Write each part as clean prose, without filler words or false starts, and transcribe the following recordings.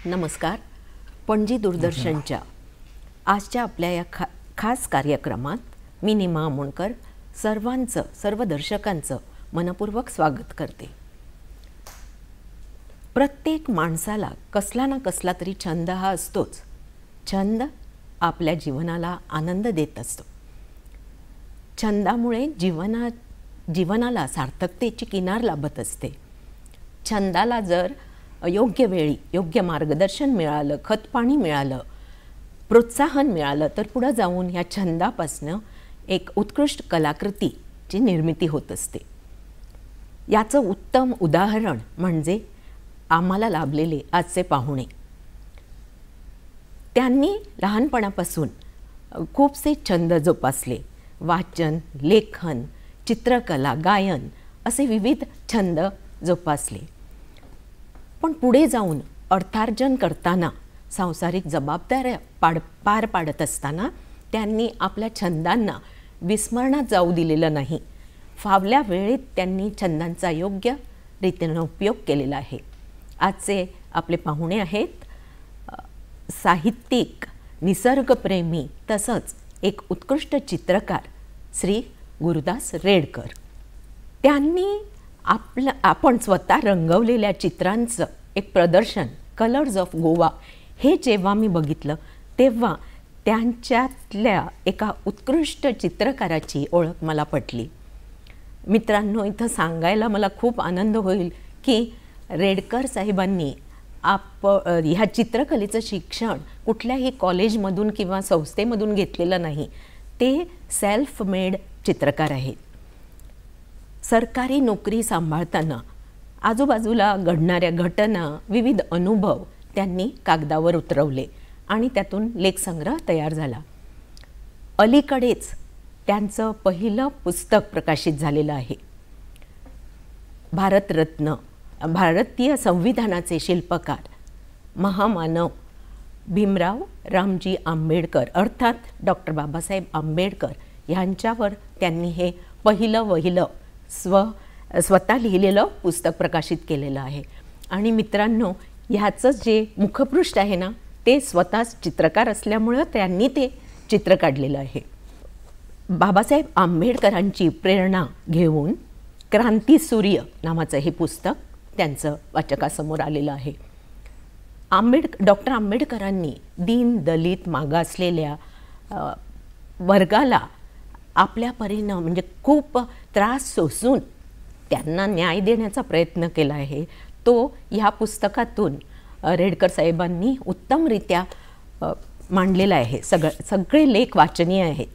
नमस्कार. पणजी दूरदर्शनच्या आजच्या आपल्या या खास कार्यक्रमात मी नीमा अमोणकर सर्व दर्शकांचं मनपूर्वक स्वागत करते. प्रत्येक माणसाला कसला ना कसला तरी छंद हा असतोच. छंद आपल्या जीवनाला आनंद देत असतो. छंदामुळे जीवनाला सार्थकतेची किनार लाभत असते. छंदाला जर योग्य वेळी योग्य मार्गदर्शन मिळालं, खतपाणी मिळालं, प्रोत्साहन मिळालं तर पुढे जाऊन ह्या छंदापासनं एक उत्कृष्ट कलाकृतीची निर्मिती होत असते. याचं उत्तम उदाहरण म्हणजे आम्हाला लाभलेले आजचे पाहुणे. त्यांनी लहानपणापासून खूपसे छंद जोपासले. वाचन, लेखन, चित्रकला, गायन असे विविध छंद जोपासले. पण पुढे जाऊन अर्थार्जन करताना, सांसारिक जबाबदाऱ्या पार पाडत असताना त्यांनी आपल्या छंदांना विस्मरणात जाऊ दिलेलं नाही. फावल्या वेळेत त्यांनी छंदांचा योग्य रीतीनं उपयोग केलेला आहे. आजचे आपले पाहुणे आहेत साहित्यिक, निसर्गप्रेमी तसंच एक उत्कृष्ट चित्रकार श्री गुरुदास रेडकर. त्यांनी आपण स्वतः रंगवलेल्या चित्रांचं एक प्रदर्शन कलर्स ऑफ गोवा हे जेव्हा मी बघितलं तेव्हा त्यांच्यातल्या एका उत्कृष्ट चित्रकाराची ओळख मला पटली. मित्रांनो, इथं सांगायला मला खूप आनंद होईल की रेडकर साहेबांनी ह्या चित्रकलेचं शिक्षण कुठल्याही कॉलेजमधून किंवा संस्थेमधून घेतलेलं नाही. ते सेल्फ मेड चित्रकार आहेत. सरकारी नोकरी सांभाळताना आजूबाजूला घडणाऱ्या घटना, विविध अनुभव त्यांनी कागदावर उतरवले आणि त्यातून लेखसंग्रह तयार झाला. अलीकडेच त्यांचं पहिलं पुस्तक प्रकाशित झालेलं आहे. भारतरत्न, भारतीय संविधानाचे शिल्पकार, महामानव भीमराव रामजी आंबेडकर अर्थात डॉक्टर बाबासाहेब आंबेडकर यांच्यावर त्यांनी हे पहिलं स्वतः लिहिलेलं पुस्तक प्रकाशित केलेलं आहे. आणि मित्रांनो, ह्याचं जे मुखपृष्ठ आहे ना, ते स्वतःच चित्रकार असल्यामुळं त्यांनी ते चित्र काढलेलं आहे. बाबासाहेब आंबेडकरांची प्रेरणा घेऊन क्रांतीसूर्य नावाचं हे पुस्तक त्यांचं वाचकासमोर आलेलं आहे. डॉक्टर आंबेडकरांनी दीन, दलित, मागासलेल्या वर्गाला आपल्या परीनं म्हणजे खूप त्रास सोसून त्यांना न्याय देण्याचा प्रयत्न केला आहे. तो ह्या पुस्तकातून रेडकर साहेबांनी उत्तमरित्या मांडलेला आहे. सगळे लेख वाचनीय आहेत.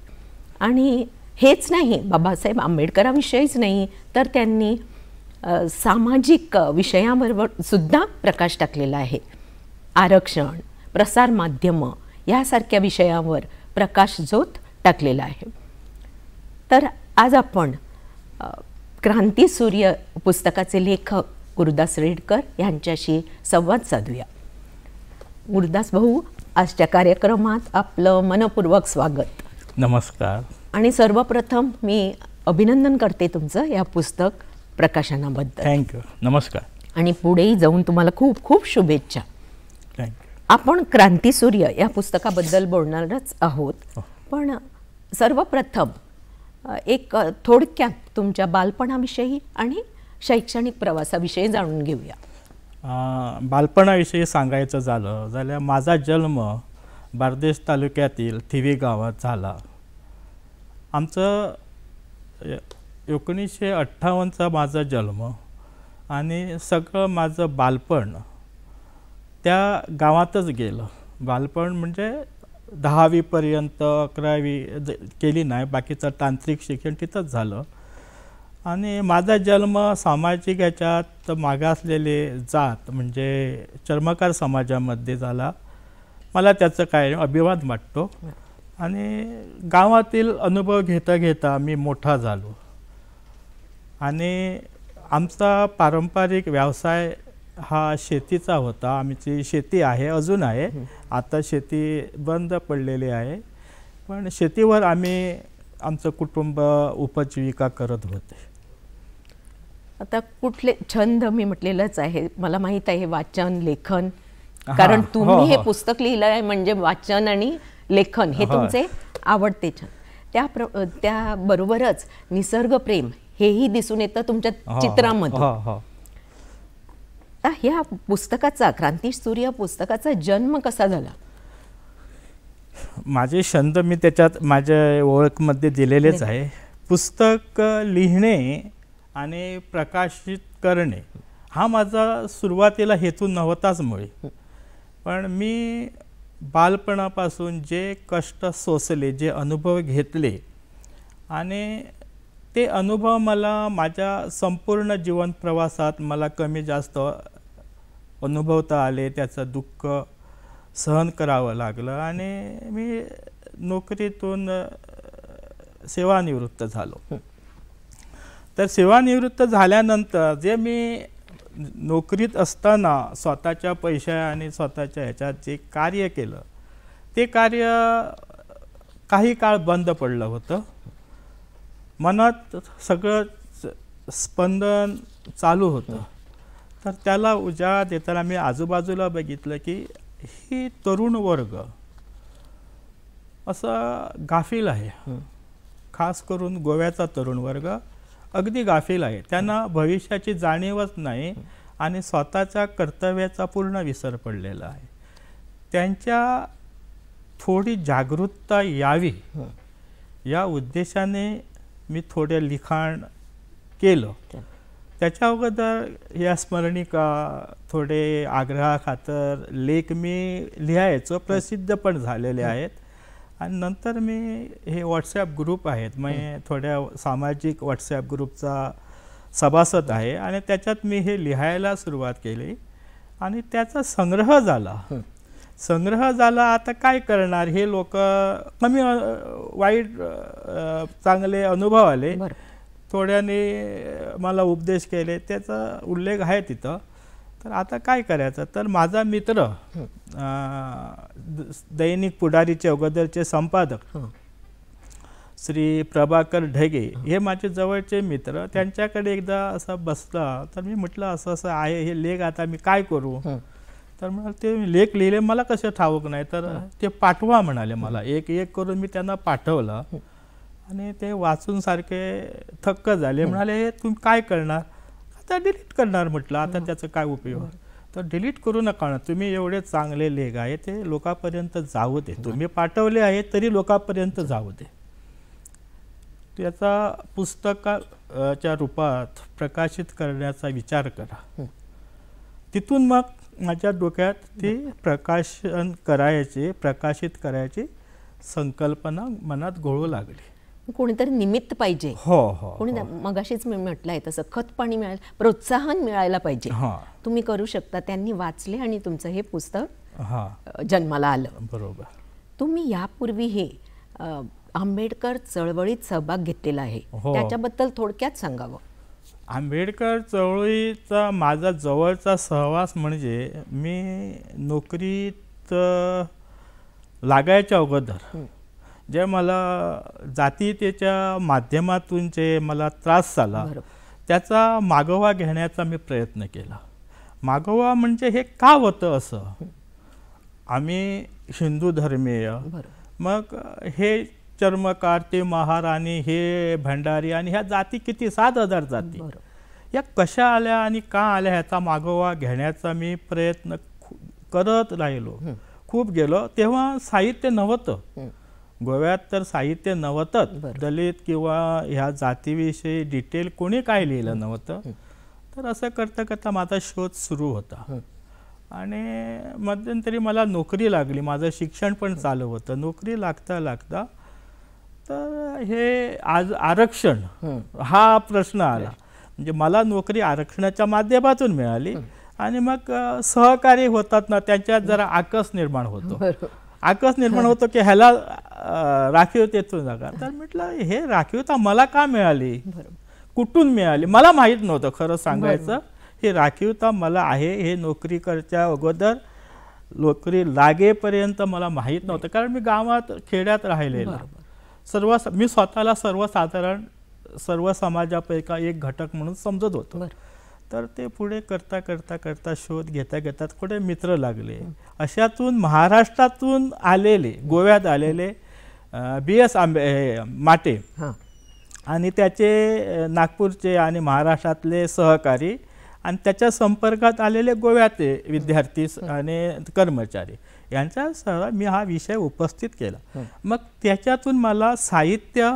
आणि हेच नाही, बाबासाहेब आंबेडकरांविषयीच नाही तर त्यांनी सामाजिक विषयाबरोबर सुद्धा प्रकाश टाकलेला आहे. आरक्षण, प्रसारमाध्यमं यासारख्या विषयावर प्रकाशझोत टाकलेला आहे. तर आज आपण क्रांतीसूर्य पुस्तकाचे लेखक गुरुदास रेडकर यांच्याशी संवाद साधूया. गुरुदास भाऊ, आजच्या कार्यक्रमात आपलं मनपूर्वक स्वागत. नमस्कार. आणि सर्वप्रथम मी अभिनंदन करते तुमचं या पुस्तक प्रकाशनाबद्दल. थँक्यू. नमस्कार. आणि पुढेही जाऊन तुम्हाला खूप खूप शुभेच्छा. थँक्यू. आपण क्रांतीसूर्य या पुस्तकाबद्दल बोलणारच आहोत. पण सर्वप्रथम एक थोडक्यात तुमच्या बालपणाविषयी आणि शैक्षणिक प्रवासाविषयी जाणून घेऊया. बालपणाविषयी सांगायचं झालं जाल्यार माझा जन्म बार्देस तालुक्यातील थिवी गावात झाला. आमचं 1958चा माझा जन्म आणि सगळं माझं बालपण त्या गावातच गेलं. बालपण म्हणजे 10वीपर्यंत, 11वी केली नाही, बाकीचं तांत्रिक शिक्षण तिथंच झालं. आणि माझा जन्म सामाजिक याच्यात मागासलेले जात म्हणजे चर्मकार समाजामध्ये झाला. मला त्याचं काय अभिमान वाटतो. आणि गावातील अनुभव घेता घेता मी मोठा झालो. आणि आमचा पारंपरिक व्यवसाय हा शेतीचा होता. आमची शेती आहे, अजून आहे. आता शेती बंद पडलेली आहे, पण शेतीवर आम्ही आमचं कुटुंब उपजीविका करत होते. आता कुठले छंद मी म्हटलेलंच आहे, मला माहीत आहे वाचन, लेखन कारण हो, तुम्ही हे हो. पुस्तक लिहिलं आहे म्हणजे वाचन आणि लेखन हे हो. तुमचे आवडते छंद. त्याबरोबरच निसर्गप्रेम हेही दिसून येतं तुमच्या हो, चित्रामधून. हो, हो. आता ह्या पुस्तकाचा, क्रांतिसूर्य पुस्तकाचा जन्म कसा झाला? माझे छंद मी त्याच्यात माझ्या ओळखमध्ये दिलेलेच आहे. पुस्तक लिहिणे आणि प्रकाशित करणे हा माझा सुरुवातीला हेतू नव्हताच मुळे. पण मी बालपणापासून जे कष्ट सोसले, जे अनुभव घेतले आणि ते अनुभव मला माझ्या संपूर्ण जीवन प्रवासात मला कमी जास्त अनुभवता आले. त्याचं दुःख सहन करावं लागलं आणि मी नोकरीतून सेवानिवृत्त झालो. तर सेवानिवृत्त झाल्यानंतर जे मी नोकरीत असताना स्वतःच्या पैशा आणि स्वतःच्या ह्याच्यात जे कार्य केलं ते कार्य काही काळ बंद पडलं होतं. मनात सगळं स्पंदन चालू होतं. तर त्याला उजाळा देताना मी आजूबाजूला बघितलं की ही तरुण वर्ग असा गाफील आहे. खास करून गोव्याचा तरुण वर्ग अगदी गाफील आहे. त्यांना भविष्याची जाणीवच नाही आणि स्वतःच्या कर्तव्याचा पूर्ण विसर पडलेला आहे. त्यांच्या थोडी जागरूकता यावी या उद्देशाने मी थोडे लिखाण केलं. त्याच्या अगोदर या स्मरणिका थोडे आग्रहाखातर लेख मी लिहायचो, प्रसिद्ध पण झालेले आहेत. आणि नंतर मी हे व्हॉट्सॲप ग्रुप आहेत, मी थोड्या सामाजिक व्हॉट्सॲप ग्रुपचा सभासद आहे आणि त्याच्यात मी हे लिहायला सुरुवात केली आणि त्याचा संग्रह झाला. आता काय करणार, हे लोक कमी वाईट चांगले अनुभव आले, थोड्याने मला उपदेश केले, त्याचा उल्लेख आहे तिथं. तर आता काय करायचं, तर माझा मित्र दैनिक पुढारीचे अगोदरचे संपादक श्री प्रभाकर ढगे हे माझे जवळचे मित्र, त्यांच्याकडे एकदा असं बसला. तर मी म्हटलं असं असं आहे हे लेख, आता मी काय करू. तर मला ते लेख लिहिले, मला कसं ठाऊक नाही, तर ते पाठवा म्हणाले मला. एक एक करून मी त्यांना पाठवलं आणि ते वाचून सारखे थक्क झाले. म्हणाले हे तुम्ही काय करणार, आता डिलीट करणार. म्हटलं आता त्याचा काय उपयोग. तर डिलीट करू नका ना, तुम्ही एवढे चांगले लेख आहे ते लोकांपर्यंत जाऊ दे. तुम्ही पाठवले आहे तरी लोकांपर्यंत जाऊ दे. त्याचा पुस्तकाच्या रूपात प्रकाशित करण्याचा विचार करा. तिथून मग माझ्या डोक्यात ती प्रकाशित करायची संकल्पना मनात घोळू लागली. कोणीतरी निमित्त पाहिजे. कोणी मगाशीच मी म्हटलंय तसं खत पाणी मिळायला, प्रोत्साहन मिळायला पाहिजे. तुम्ही करू शकता. त्यांनी वाचले आणि तुमचं हे पुस्तक जन्माला आलं. बरोबर. तुम्ही यापूर्वी हे आंबेडकर चळवळीत सहभाग घेतलेला आहे, त्याच्याबद्दल थोडक्यात सांगावं. आंबेडकर चळवळीचा माझा जवळचा सहवास म्हणजे मी नोकरीत लागायच्या अगोदर जे मला जातीयतेच्या माध्यमातून जे मला त्रास झाला त्याचा मागोवा घेण्याचा मी प्रयत्न केला. मागोवा म्हणजे हे का होतं असं, आम्ही हिंदू धर्मीय, मग हे चर्मकार, ते महाराणी, हे भंडारी आणि ह्या जाती किती 7,000 जाती या कशा आल्या आणि का आल्या ह्याचा मागोवा घेण्याचा मी प्रयत्न करत राहिलो. खूप गेलो. तेव्हा साहित्य नव्हतं गोव्यात, तर साहित्य नव्हतं. दलित किंवा ह्या जातीविषयी डिटेल कोणी काय लिहिलं नव्हतं. तर असं करता करता माझा शोध सुरू होता आणि मध्यंतरी मला नोकरी लागली. माझं शिक्षण पण चालू होतं. नोकरी लागता लागता तर हे आज आरक्षण हा प्रश्न आला. म्हणजे मला नोकरी आरक्षणाच्या माध्यमातून मिळाली आणि मग सहकारी होतात ना, त्यांच्यात जरा आकस निर्माण होतो की ह्याला राखीव देतो नका. तर म्हटलं हे राखीवता मला का मिळाली, कुठून मिळाली, मला माहीत नव्हतं खरं सांगायचं. हे राखीवता मला आहे हे नोकरी करच्या अगोदर, नोकरी लागेपर्यंत मला माहीत नव्हतं. कारण मी गावात खेड्यात राहिलेला, मी स्वतःला सर्वसाधारण सर्व समाजापैकी एक घटक म्हणून समजत होतो. तर ते पुढे करता करता करता शोध घेता घेता पुढे मित्र लागले. अशातून महाराष्ट्रातून आलेले, गोव्यात आलेले BS माटे आणि त्याचे नागपूरचे आणि महाराष्ट्रातले सहकारी आणि त्याच्या संपर्कात आलेले गोव्याचे विद्यार्थी आणि कर्मचारी यांच्यासह मी हा विषय उपस्थित केला. मग त्याच्यातून मला साहित्य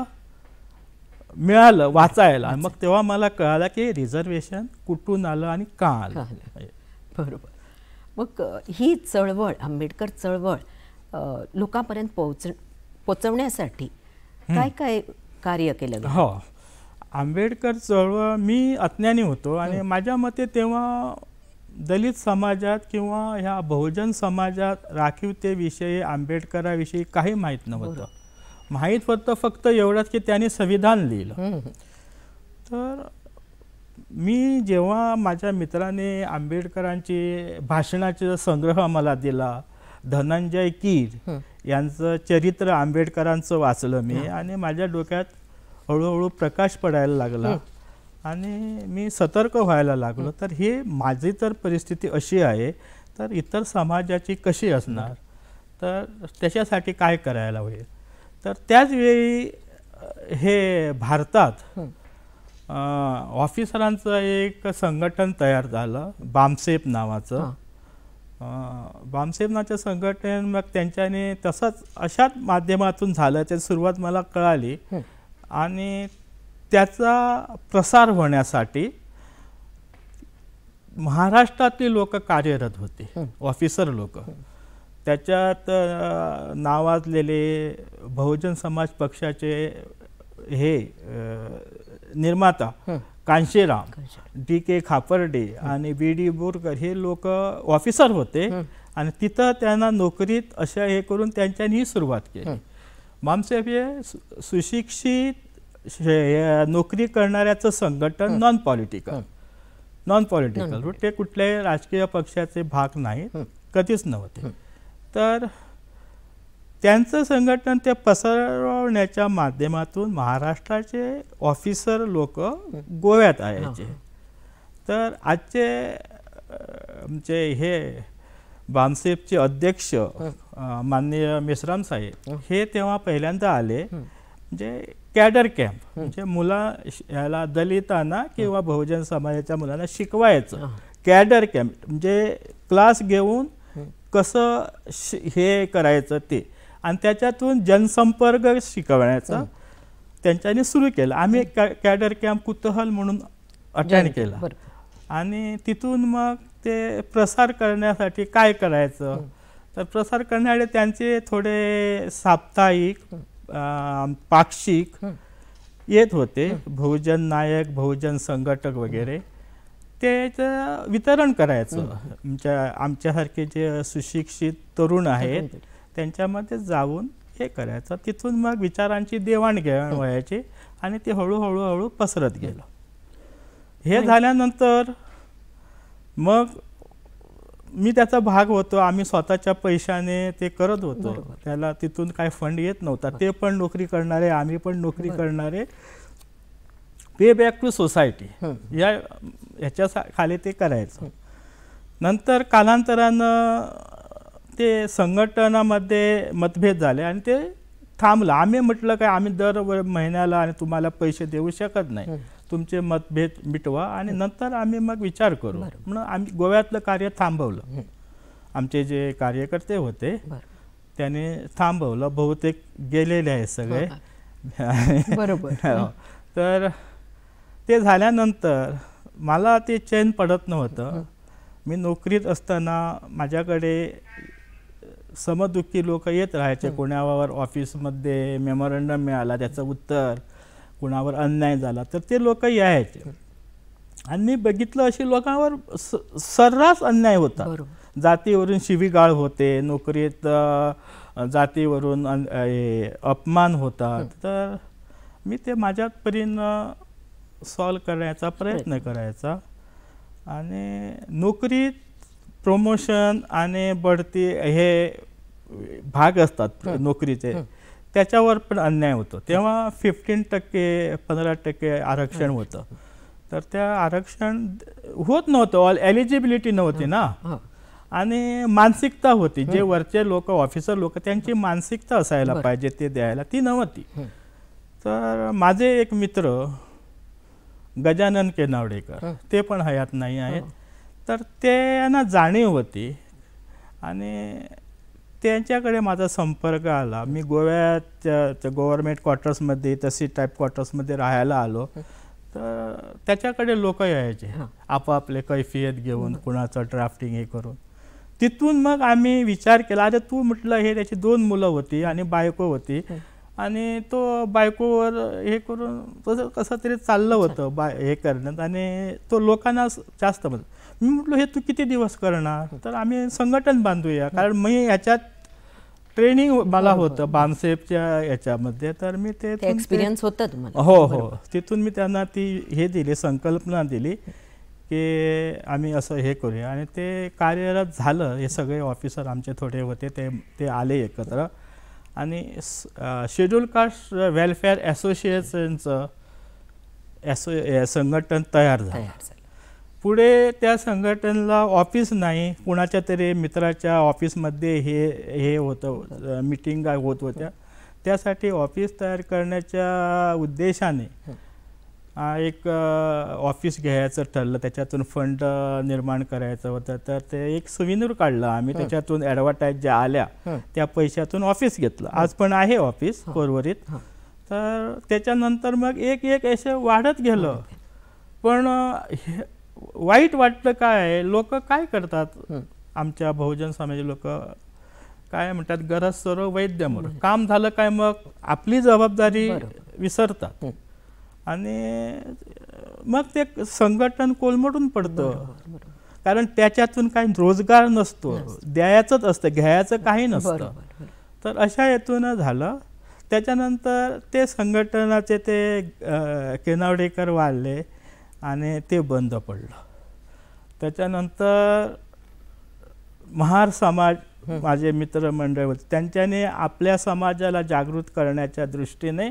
मिळालं वाचायला. मग तेव्हा मला कळालं की रिझर्वेशन कुठून आलं आणि का आलं. बरोबर. मग ही चळवळ, आंबेडकर चळवळ लोकांपर्यंत पोचवण्यासाठी काय काय कार्य केलं? हो, आंबेडकर चळवळ मी अज्ञानी होतो आणि माझ्या मते तेव्हा दलित समाजात किंवा ह्या बहुजन समाजात राखीवतेविषयी आंबेडकराविषयी काही माहीत नव्हतं. माहीत होतं फक्त एवढंच की त्यांनी संविधान लिहिलं. तर मी जेव्हा माझ्या मित्राने आंबेडकरांची भाषणाचा संग्रह मला दिला, धनंजय कीर यांचं चरित्र आंबेडकरांचं वाचलं मी आणि माझ्या डोक्यात हळूहळू प्रकाश पडायला लागला आणि मी सतर्क व्हायला लागलो. तर हे माझी तर परिस्थिती अशी आहे, तर इतर समाजाची कशी असणार, तर त्याच्यासाठी काय करायला होईल. तर त्याच वेळी हे भारतात ऑफिसरांचं एक संघटन तयार झालं, बामसेफ नावाचं. बामसेफ नावाचं संघटन मग त्यांच्याने तसंच अशाच माध्यमातून झालं. त्याची सुरुवात मला कळाली आणि त्याचा प्रसार होण्यासाठी महाराष्ट्रातली लोक कार्यरत होते, ऑफिसर लोक. त्याच्यात नावाजलेले बहुजन समाज पक्षाचे हे निर्माता कांशीराम, DK खापर्डे आणि BD बोरकर हे लोक ऑफिसर होते आणि तिथं त्यांना नोकरीत अशा हे करून त्यांच्यानी सुरुवात केली. बामसेफ हे सुशिक्षित नोकरी करणाऱ्याचं संघटन, नॉन पॉलिटिकल. ते कुठल्याही राजकीय पक्षाचे भाग नाहीत, कधीच नव्हते. तर त्यांचं संघटन ते पसरवण्याच्या माध्यमातून महाराष्ट्राचे ऑफिसर लोक गोव्यात यायचे. तर आजचे आमचे हे बामसेफचे अध्यक्ष माननीय मेश्राम साहेब हे तेव्हा पहिल्यांदा आले. म्हणजे कॅडर कॅम्प, म्हणजे याला दलितांना किंवा बहुजन समाजाच्या मुलांना शिकवायचं. कॅडर कॅम्प म्हणजे क्लास घेऊन कसं हे करायचं ते, आणि त्याच्यातून जनसंपर्क शिकवण्याचा त्यांच्यानी सुरू केलं. आम्ही कॅडर कॅम्प कुतूहल म्हणून अटेंड केला आणि तिथून मग ते प्रसार करण्यासाठी काय करायचं, तर प्रसार करणारे त्यांचे थोडे साप्ताहिक पाक्षिक येत होते, बहुजन नायक, बहुजन संघटक वगैरे, त्याचं वितरण करायचं. आमच्यासारखे जे सुशिक्षित तरुण आहेत त्यांच्यामध्ये जाऊन हे करायचं. तिथून मग विचारांची देवाणघेवाण व्हायची आणि ते हळूहळू पसरत गेलं. हे झाल्यानंतर मग मी त्याचा भाग होतो. आम्ही स्वतःच्या पैशाने ते करत होतो. त्याला तिथून काय फंड येत नव्हता. ते पण नोकरी करणारे, आम्ही पण नोकरी करणारे. पे बॅक टू सोसायटी याच्या खाली ते करायचं. नंतर कालांतरानं ते संघटनामध्ये मतभेद झाले आणि ते थांबलं. आम्ही म्हटलं काय आम्ही दर महिन्याला आणि तुम्हाला पैसे देऊ शकत नाही, तुमचे मतभेद मिटवा आणि नंतर आम्ही मग विचार करू म्हणून आम्ही गोव्यातलं कार्य थांबवलं. आमचे जे कार्यकर्ते होते त्याने थांबवलं. बहुतेक गेलेले आहे सगळे. तर ते झाल्यानंतर मला ते चैन पडत नव्हतं. मी नोकरीत असताना माझ्याकडे समदुःखी लोक येत राहायचे. कोणावर ऑफिसमध्ये मेमोरंडम मिळाला त्याचं उत्तर, कुणावर अन्याय झाला तर ते लोक यायचे आणि मी बघितलं अशी लोकांवर सर्रास अन्याय होता. जातीवरून शिवीगाळ होते, नोकरीत जातीवरून अपमान होतात. तर मी ते माझ्या परीनं सॉल्व करण्याचा प्रयत्न करायचा आणि नोकरीत प्रमोशन आणि बढती हे भाग असतात नोकरीचे, त्याच्यावर पण अन्याय होतो. तेव्हा 15% 15% आरक्षण होतं. तर त्या आरक्षण होत नव्हतं, एलिजिबिलिटी नव्हती ना. आणि मानसिकता होती, जे वरचे लोक ऑफिसर लोक त्यांची मानसिकता असायला पाहिजे ते द्यायला, ती नव्हती. तर माझे एक मित्र गजानन केनावडेकर, ते पण हयात नाही आहेत, तर त्यांना जाणीव होती आणि त्यांच्याकडे माझा संपर्क आला. मी गोव्यात गव्हर्नमेंट क्वार्टर्समध्ये, तशी टाईप क्वार्टर्समध्ये राहायला आलो, तर त्याच्याकडे लोक यायचे आपापले कैफियत घेऊन, कुणाचं ड्राफ्टिंग हे करून. तिथून मग आम्ही विचार केला, अरे तू म्हटलं हे त्याची 2 मुलं होती आणि बायको होती आणि तो बायकोवर हे करून तसं कसं तरी चाललं होतं हे करण्यात आणि तो लोकांना जास्त म्हणत. मी म्हटलं हे तू किती दिवस करणार, तर आम्ही संघटन बांधूया, कारण मी ह्याच्यात ट्रेनिंग मला होतं बामसेफच्या याच्यामध्ये, तर मी ते एक्सपिरियन्स होतं तुम्हाला. हो, तिथून मी त्यांना ती हे दिली, संकल्पना दिली की आम्ही असं हे करूया आणि ते कार्यरत झालं. हे सगळे ऑफिसर आमचे थोडे होते, ते आले एकत्र आणि शेड्यूल कास्ट वेलफेअर असोसिएशनचं संघटन तयार झालं. पुढे त्या संघटनेला ऑफिस नाही, कुणाच्या तरी मित्राच्या ऑफिसमध्ये हे होतं, मीटिंग होत होत्या. त्यासाठी ऑफिस तयार करण्याच्या उद्देशाने एक ऑफिस घ्यायचं ठरलं, त्याच्यातून फंड निर्माण करायचं होतं. तर ते एक सुविनूर काढलं आम्ही, त्याच्यातून ॲडव्हर्टाईज ज्या आल्या त्या पैशातून ऑफिस घेतलं. आज पण आहे ऑफिस पोरवरीत. तर त्याच्यानंतर मग एक असे वाढत गेलं. पण वाईट वाटलं काय, लोक काय करतात, आमच्या बहुजन समाजाचे लोक काय म्हणतात, गरज सर्व वैद्यमोर, काम झालं काय मग आपली जबाबदारी विसरतात आणि मग ते संघटन कोलमडून पडतं. कारण त्याच्यातून काही रोजगार नसतो, द्यायचंच असतं, घ्यायचं काही नसतं. तर अशा हेतून झालं. त्याच्यानंतर ते संघटनाचे ते केनावडेकर वाढले आणि ते बंद पडलं. त्याच्यानंतर महार समाज, माझे मित्रमंडळ होते, त्यांच्याने आपल्या समाजाला जागृत करण्याच्या दृष्टीने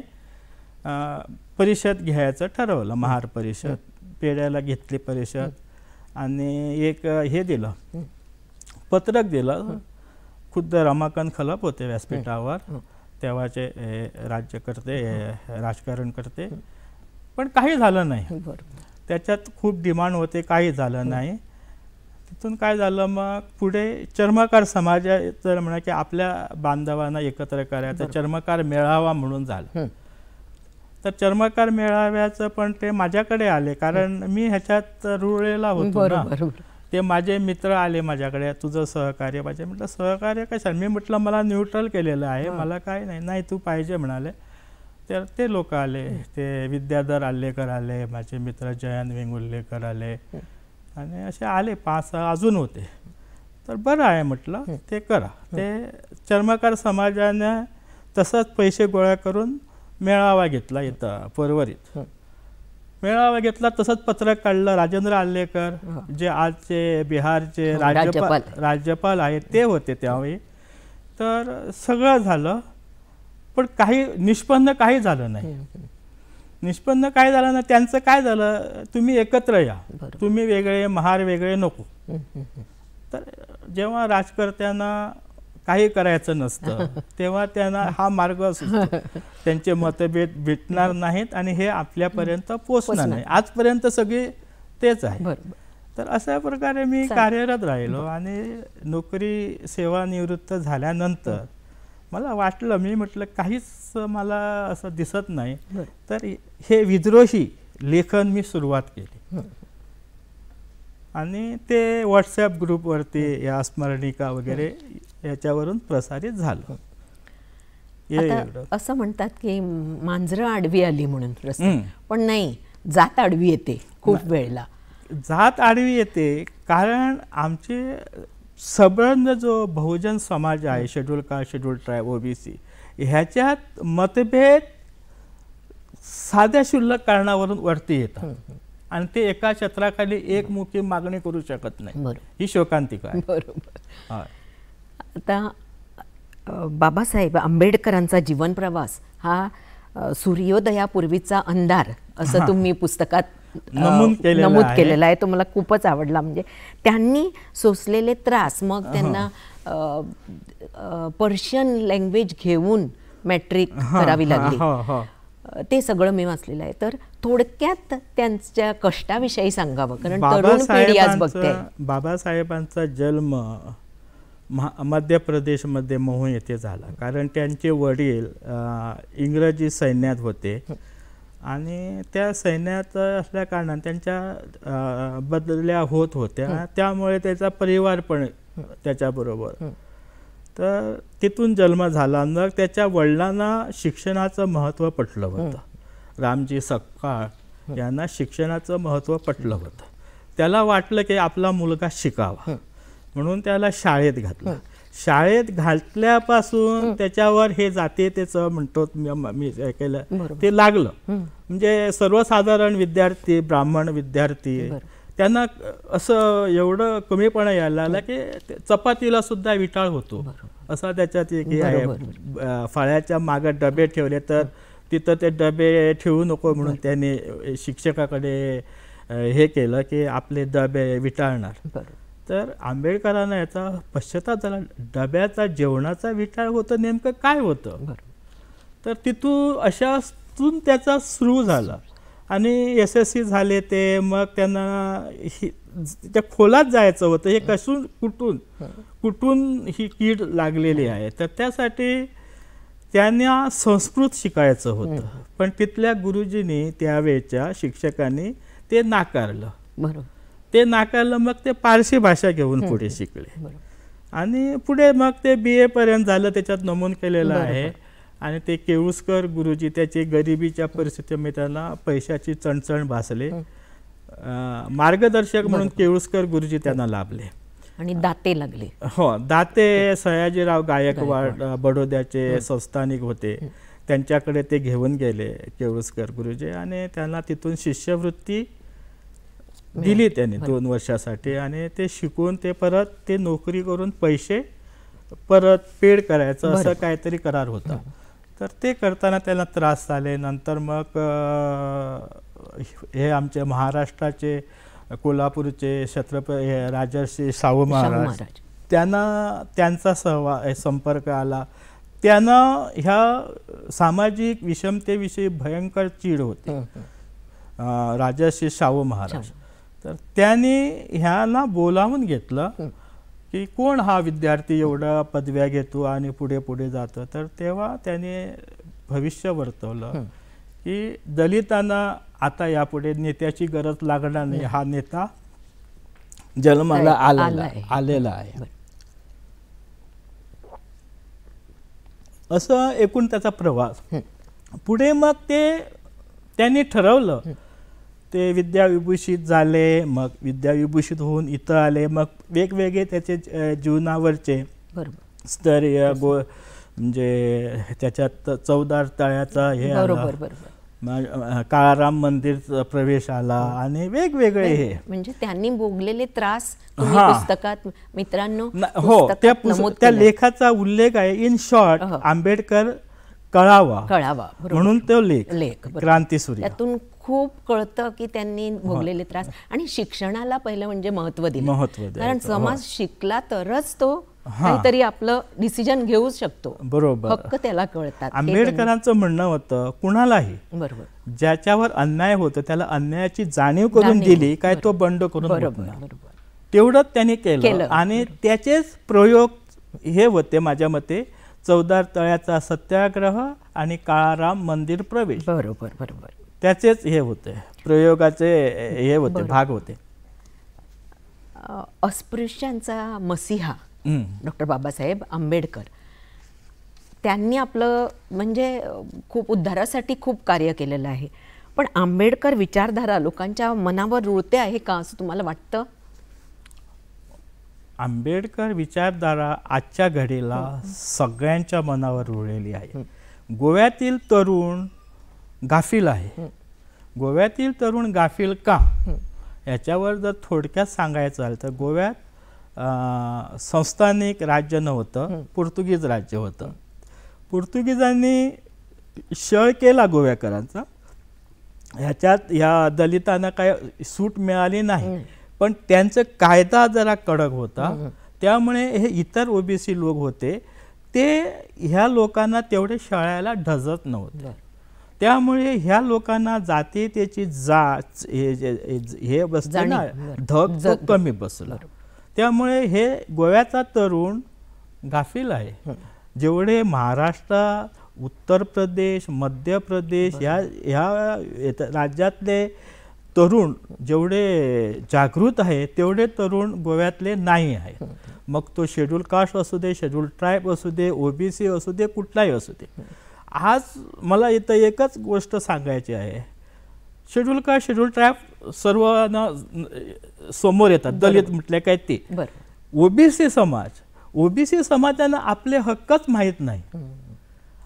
परिषद घ्यायचं ठरवलं. महार परिषद पेड्याला घेतली परिषद आणि एक हे दिलं, पत्रक दिलं. खुद्द रमाकांत खलप होते व्यासपीठावर, तेव्हाचे राज्यकर्ते, राजकारण करते. पण काही झालं नाही, त्याच्यात खूप डिमांड होते, काही झालं नाही. तिथून काय झालं, मग पुढे चर्मकार समाजाचं म्हणा की आपल्या बांधवांना एकत्र करायचं चर्मकार मेळावा म्हणून झालं. तर चर्मकार मेळाव्याचं पण ते माझ्याकडे आले, कारण मी ह्याच्यात रुळलेला होतो ना. ते माझे मित्र आले माझ्याकडे, तुझं सहकार्य पाहिजे. म्हटलं सहकार्य कशाला, मी म्हटलं मला न्यूट्रल केलेलं आहे, मला काय नाही, तू पाहिजे म्हणाले. तर ते लोक आले, ते विद्याधर आल्लेकर आले, माझे मित्र जयंत वेंगुर्लेकर आले आणि असे आले 5-6 अजून होते. तर बरं आहे म्हटलं, ते करा. ते चर्मकार समाजाने तसंच पैसे गोळा करून मेळावा घेतला इथं परवरीत. मेळावा घेतला, तसंच पत्रक काढलं. राजेंद्र आल्लेकर जे आजचे बिहारचे राज्यपाल आहेत ते होते त्यावेळी. तर सगळं झालं, पण काही निष्पन्न काही झालं नाही. निष्पन्न काय झालं ना, त्यांचं काय झालं, तुम्ही एकत्र या, तुम्ही वेगळे, महार वेगळे नको. तर जेव्हा राजकर्त्यांना काही करायचं नसतं तेव्हा त्यांना हा मार्ग असतो, त्यांचे मतभेद भेटणार नाहीत आणि हे आपल्यापर्यंत पोचणार नाही. आजपर्यंत सगळे तेच आहे. तर अशा प्रकारे मी कार्यरत राहिलो आणि नोकरी सेवानिवृत्त झाल्यानंतर मला वाटलं, मी म्हटलं काहीच मला असं दिसत नाही, तर हे विद्रोही लेखन मी सुरुवात केली आणि ते व्हॉट्सॲप ग्रुपवरती या स्मरणिका वगैरे याच्यावरून प्रसारित झालं. असं म्हणतात की मांजरं आडवी आली म्हणून रस्त्यात, पण नाही, जात आडवी येते खूप वेळेला. जात आडवी येते कारण आमचे सबंध जो बहुजन समाज आहे, schedule caste, schedule tribe, OBC, ह्याच्यात मतभेद साध्या शुल्लक कारणावरून वरती येतात आणि ते एका छत्राखाली एकमुखी मागणी करू शकत नाही. ही शोकांतिका आहे. बरोबर. आता बाबासाहेब आंबेडकरांचा जीवन प्रवास हा सूर्योदयापूर्वीचा अंधार असं तुम्ही पुस्तकात नमूद केलेला आहे तो मला खूपच आवडला. म्हणजे त्यांनी सोसलेले त्रास, मग त्यांना पर्शियन लँग्वेज घेऊन मॅट्रिक करावी लागली, ते सगळं मी वाचलेलं आहे. तर थोडक्यात त्यांच्या कष्टाविषयी सांगावं, कारण तरुण पिढी आज बघते. बाबासाहेबांचा जन्म मध्य प्रदेशमध्ये महू येथे झाला, कारण त्यांचे वडील इंग्रजी सैन्यात होते आणि त्या सैन्यात असल्या कारणाने त्यांच्या बदल्या होत होत्या, त्यामुळे त्याचा परिवार पण त्याच्याबरोबर. तर तिथून जन्म झाला. मग त्याच्या वडिलांना शिक्षणाचं महत्त्व पटलं होतं. रामजी सपकाळ यांना शिक्षणाचं महत्त्व पटलं होतं. त्याला वाटलं की आपला मुलगा शिकावा, म्हणून त्याला शाळेत घातलं. शाळेत घातल्यापासून त्याच्यावर हे जातीयतेचं म्हणतो मी केलं ते लागलं. म्हणजे सर्वसाधारण विद्यार्थी, ब्राह्मण विद्यार्थी, त्यांना असं एवढं कमीपणा यायला लागला की चपातीला सुद्धा विटाळ होतो असा त्याच्यात की आहे. फळ्याच्या मागे डबे ठेवले तर तिथं ते डबे ठेवू नको म्हणून त्यांनी शिक्षकाकडे हे केलं की आपले डबे विटाळणार. तर आंबेडकरांना याचा पश्चाताप झाला, डब्याचा जेवणाचा विटाळ होतं, नेमकं काय होतं. तर तिथून अशातून त्याचा सुरू झाला आणि SSC झाले ते. मग त्यांना त्या खोलात जायचं होतं, हे कसून कुठून ही कीड लागलेली आहे. तर त्यासाठी त्यांना संस्कृत शिकायचं होतं, पण तिथल्या गुरुजींनी, त्यावेळच्या शिक्षकांनी ते नाकारलं. मग ते पारसी भाषा घेऊन पुढे शिकले आणि पुढे मग ते BA पर्यंत झालं, त्याच्यात नमूद केलेलं आहे. आणि ते केळुसकर गुरुजी, त्याची गरिबीच्या परिस्थितीमध्ये त्यांना पैशाची चणचण भासले, मार्गदर्शक म्हणून केळुसकर गुरुजी त्यांना लाभले आणि दाते लागले. हो, दाते सयाजीराव गायकवाड बडोद्याचे संस्थानिक होते, त्यांच्याकडे ते घेऊन गेले केळुसकर गुरुजी आणि त्यांना तिथून शिष्यवृत्ती दिली त्यांनी 2 वर्षासाठी. आणि ते शिकून ते परत ते नोकरी करून पैसे परत पेड करायचं असं काहीतरी करार होता. तर ते करताना त्यांना त्रास झाले. नंतर मग हे आमचे महाराष्ट्राचे कोल्हापूरचे छत्रपती राजर्षी शाहू महाराज, त्यांचा संपर्क आला. त्यांना ह्या सामाजिक विषमतेविषयी भयंकर चीड होती राजर्षी शाहू महाराज. तर त्यांनी ह्याला बोलावून घेतलं की कोण हा विद्यार्थी एवढा पदव्या घेतो आणि पुढे पुढे जातो. तर तेव्हा त्याने भविष्य वर्तवलं की दलितांना आता यापुढे नेत्याची गरज लागणार नाही, हा नेता जन्माला आलेला आहे. असं एकूण त्याचा प्रवास. पुढे मग त्यांनी ठरवलं, ते विद्याविभूषित झाले. मग विद्याविभूषित होऊन इथं आले. मग वेगवेगळे त्याचे जीवनावरचे स्तरीय म्हणजे त्याच्यात चौदार तळ्याचा हे काळाराम मंदिर प्रवेश आला आणि वेगवेगळे हे म्हणजे त्यांनी भोगलेले त्रास पुस्तकात मित्रांनो हो त्या लेखाचा उल्लेख आहे. इन शॉर्ट आंबेडकर कळावा म्हणून तो लेख क्रांतीसूर्य. त्यातून खूप कळतं की त्यांनी भोगलेले त्रास आणि शिक्षणाला पहिलं म्हणजे महत्त्व दिलं. कारण समाज शिकला तरच तो काहीतरी आपलं डिसिजन घेऊ शकतो. बरोबर, हक्क त्याला कळतात. आंबेडकरांचं म्हणणं होतं कुणालाही ज्याच्यावर अन्याय होतं त्याला अन्यायाची जाणीव करून दिली काय तो बंड करून तेवढंच त्यांनी केलं. आणि त्याचेच प्रयोग हे होते माझ्या मते, चौदार तळ्याचा सत्याग्रह आणि काळाराम मंदिर प्रवेश. बरोबर, त्याचेच हे होते प्रयोगाचे हे होते भाग होते. अस्पृश्यांचा मसीहा डॉक्टर बाबासाहेब आंबेडकर, त्यांनी आपलं म्हणजे खूप उद्धारासाठी खूप कार्य केलेलं आहे. पण आंबेडकर विचारधारा लोकांच्या मनावर रुळते आहे का असं तुम्हाला वाटतं? आंबेडकर विचारधारा आजच्या घडीला सगळ्यांच्या मनावर रुळलेली आहे. गोव्यातील तरुण गाफील आहे. गोव्यातील तरुण गाफील का याच्यावर जर थोडक्यात सांगायचं झालं तर गोव्यात संस्थानिक राज्य नव्हतं, पोर्तुगीज राज्य होतं. पोर्तुगीजांनी छळ केला गोव्याकरांचा ह्याच्यात ह्या दलितांना काय सूट मिळाली नाही, पण त्यांचं कायदा जरा कडक होता, त्यामुळे हे इतर ओबीसी लोक होते ते ह्या लोकांना तेवढे शाळेला ढजत नव्हते. त्यामुळे ह्या लोकांना जातीयतेची जाच हे बसतं ना, धग तो कमी बसला. त्यामुळे हे गोव्याचा तरुण गाफील आहे. जेवढे महाराष्ट्र, उत्तर प्रदेश, मध्य प्रदेश ह्या राज्यातले तरुण जेवढे जागृत आहे तेवढे तरुण गोव्यातले नाही आहे. मग तो शेड्यूल कास्ट असू दे, शेड्यूल ट्राईब असू दे, ओबीसी असू दे, कुठलाही असू दे. आज मला इथं एकच गोष्ट सांगायची आहे. शेड्यूल कास्ट, शेड्यूल ट्राईब सर्वांना समोर येतात, दलित म्हटले काय ते. ओबीसी समाजांना आपले हक्कच माहीत नाही.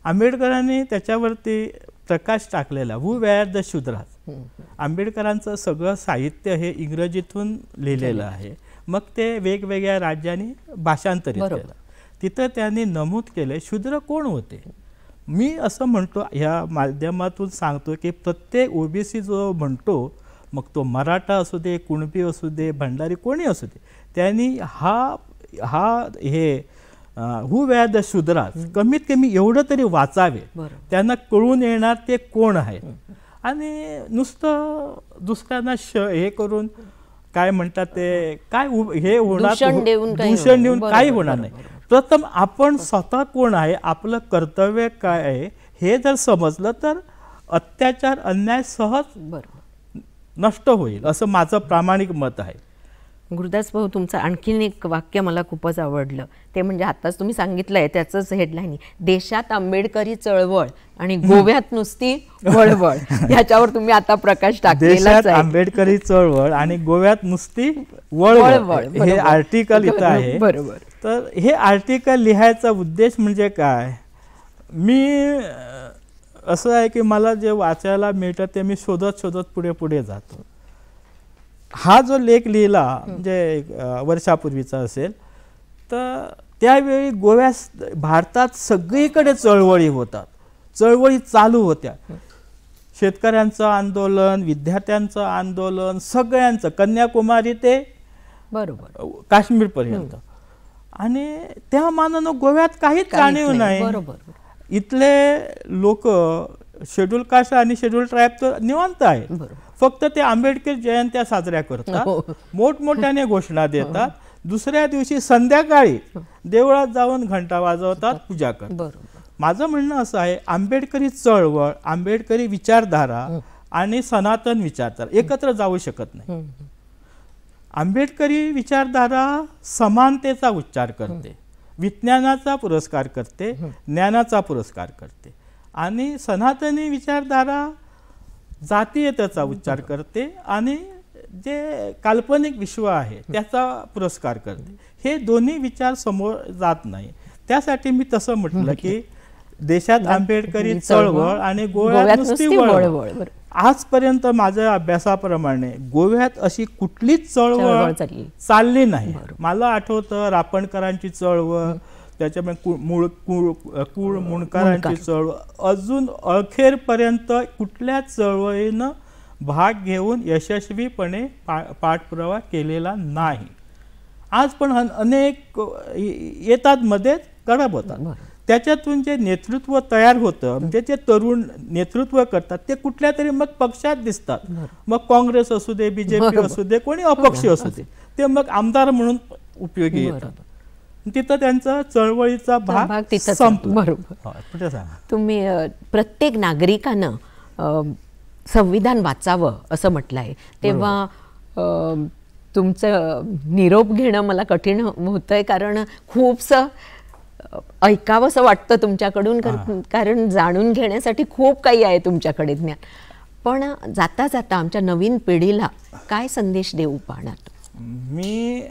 आंबेडकरांनी त्याच्यावरती प्रकाश टाकलेला, हू वेअर द शूद्रास. आंबेडकरांचं सगळं साहित्य हे इंग्रजीतून लिहिलेलं आहे. मग ते वेगवेगळ्या राज्यांनी भाषांतरित केलं. तिथं त्यांनी नमूद केले शूद्र कोण होते. मी असं म्हणतो, ह्या माध्यमातून सांगतो की प्रत्येक ओबीसी जो म्हणतो, मग तो मराठा असू दे, कुणबी असू दे, भंडारी कोणी असू दे, त्यांनी हे हू वेअर द शूद्रास कमीत कमी एवढं तरी वाचावे. त्यांना कळून येणार ते कोण आहेत. आणि नुसतं दुसऱ्यांना हे करून काय म्हणतात ते काय हे होणार, दूषण देऊन काही होणार नाही. प्रथम आपण स्वतः कोण आहे, आपलं कर्तव्य काय आहे हे जर समजलं तर अत्याचार, अन्याय सहज नष्ट होईल, असं माझं प्रामाणिक मत आहे. गुरुदास भाऊ, तुमचं आणखीन एक वाक्य मला खूपच आवडलं. ते म्हणजे आताच तुम्ही सांगितलंय त्याचंच हेडलाईन, देशात आंबेडकरी चळवळ आणि गोव्यात नुसती वळवळ. याच्यावर तुम्ही आता प्रकाश टाकलेला आहे. आंबेडकरी चळवळ आणि गोव्यात नुसती वळवळ हे आर्टिकल इथं आहे. बरोबर. तर हे आर्टिकल लिहायचा उद्देश म्हणजे काय, मी असं आहे की मला जे वाचायला मिळतं ते मी शोधत पुढे जातो. हा जो लेख लिहिला म्हणजे वर्षापूर्वीचा असेल, तर त्यावेळी भारतात सगळीकडे चळवळी होतात, चळवळी चालू होत्या. शेतकऱ्यांचं आंदोलन, विद्यार्थ्यांचं आंदोलन, सगळ्यांचं, कन्याकुमारी ते बरोबर काश्मीरपर्यंत. आणि त्या मानानं गोव्यात काहीच जाणीव नाही. इथले लोक शेड्यूल कास्ट आणि शेड्यूल ट्राईब तर निवांत आहेत. फक्त ते आंबेडकर जयंत्या साजऱ्या करतात, मोठमोठ्याने घोषणा देतात, दुसऱ्या दिवशी संध्याकाळी देवळात जाऊन घंटा वाजवतात, पूजा करतात. माझं म्हणणं असं आहे, आंबेडकरी चळवळ, आंबेडकरी विचारधारा आणि सनातन विचारधारा एकत्र जाऊ शकत नाही. आंबेडकरी विचारधारा समानतेचा उच्चार करते, विज्ञानाचा पुरस्कार करते, ज्ञानाचा पुरस्कार करते. आणि सनातनी विचारधारा जातीयतेचा उच्चार करते आणि जे काल्पनिक विश्व आहे त्याचा पुरस्कार करते. हे दोन्ही विचार समोर जात नाही. त्यासाठी मी तसं म्हटलं की देशात आंबेडकरी चळवळ आणि गोव्यात नुसती वळवळ. आजपर्यंत माझ्या अभ्यासाप्रमाणे गोव्यात अशी कुठलीच चळवळ चालली नाही. मला आठवतं रापणकरांची चळवळ, त्याच्यामुळे कुळ मुंडकरांची चळवळ, अजून अखेरपर्यंत कुठल्या चळवळीनं भाग घेऊन यशस्वीपणे पाठपुरावा केलेला नाही. आज पण अनेक येतात मध्येच गडप होतात. त्याच्यातून जे नेतृत्व तयार होतं, म्हणजे जे तरुण नेतृत्व करतात ते कुठल्या तरी मग पक्षात दिसतात. मग काँग्रेस असू दे, बीजेपी असू दे, कोणी अपक्ष असू दे, ते मग आमदार म्हणून उपयोगी येतात. तिथं त्यांचा चळवळीचा भाग संपला. बरोबर. तुम्ही प्रत्येक नागरिकानं संविधान वाचावं असं म्हटलं आहे, तेव्हा तुमचं निरोप घेणं मला कठीण होतंय, कारण खूपसं ऐकावंसं वाटतं तुमच्याकडून, कारण जाणून घेण्यासाठी खूप काही आहे तुमच्याकडे ज्ञान. पण जाता जाता आमच्या नवीन पिढीला काय संदेश देऊ पाहणार? मी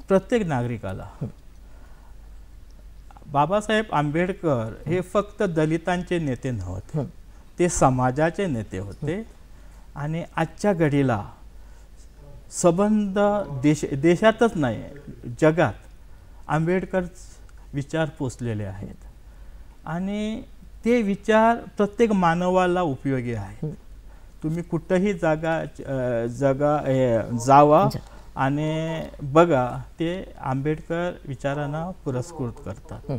प्रत्येक नागरिकाला, बाबासाहेब आंबेडकर हे फक्त दलितांचे नेते नव्हते, ते समाजाचे नेते होते. आणि आजच्या घडीला संबंध देशातच नाही जगात आंबेडकर विचार पोचलेले आहेत. आणि ते विचार प्रत्येक मानवाला उपयोगी आहेत. तुम्ही कुठंही जावा आणि बघा, ते आंबेडकर विचारांना पुरस्कृत करतात.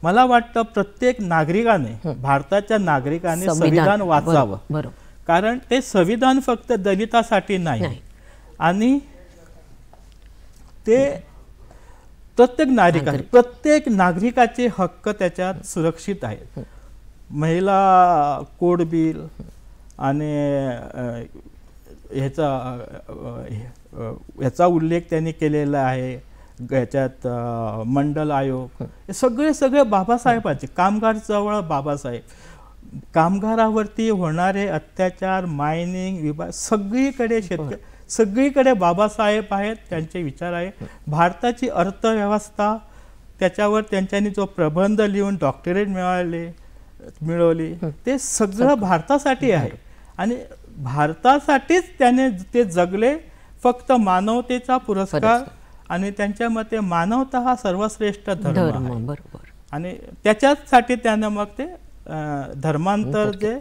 मला वाटतं प्रत्येक नागरिकाने, भारताच्या नागरिकाने संविधान वाचावं. कारण ते संविधान फक्त दलितासाठी नाही, आणि ते प्रत्येक नागरिकाचे हक्क त्याच्यात सुरक्षित आहेत. महिला कोड बिल आणि ह्याचा उल्लेख त्यांनी केलेला आहे याच्यात, मंडल आयोग, हे सगळे बाबासाहेबांचे. कामगार चळवळ बाबासाहेब, कामगारावरती होणारे अत्याचार, मायनिंग विभाग, सगळीकडे सगळीकडे बाबासाहेब आहेत, त्यांचे विचार आहे. भारताची अर्थव्यवस्था, त्याच्यावर त्यांच्यानी जो प्रबंध लिहून डॉक्टरेट मिळवली, ते सगळं भारतासाठी आहे. आणि भारतासाठीच त्याने ते जगले. फक्त मानवतेचा पुरस्कार, आणि त्यांच्या मते मानवता हा सर्वश्रेष्ठ धर्म आहे. आणि त्याच्यासाठी त्यानं मग ते धर्मांतर जे,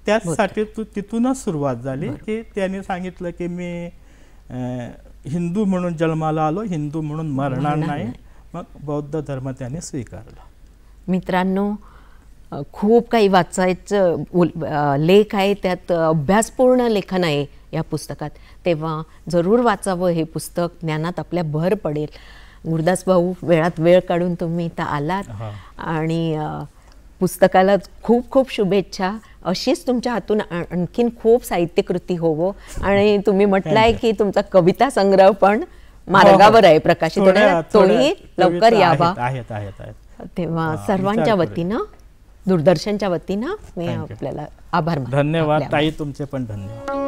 त्यासाठी तिथूनच सुरुवात झाली, की त्यांनी सांगितलं की मी हिंदू म्हणून जन्माला आलो, हिंदू म्हणून मरणार नाही. मग बौद्ध धर्म त्याने स्वीकारला. मित्रांनो, खूप काही वाचायचं लेख आहे, त्यात अभ्यासपूर्ण लेखन आहे या पुस्तकात. तेव्हा जरूर वाचावं हे पुस्तक, ज्ञानात आपल्या भर पडेल. गुरुदास भाऊ, वेळात वेळ काढून तुम्ही इथं आलात, आणि पुस्तकाला खूप खूप शुभेच्छा. अशीच तुमच्या हातून आणखीन खूप साहित्यकृती होवो. आणि तुम्ही म्हटलंय की तुमचा कविता संग्रह पण मार्गावर आहे प्रकाशित होण्याचा, तोही लवकर यावा. तेव्हा सर्वांच्या वतीनं, दूरदर्शनच्या वतीनं मी आपल्याला आभार मानते. धन्यवाद ताई, तुमचे पण धन्यवाद.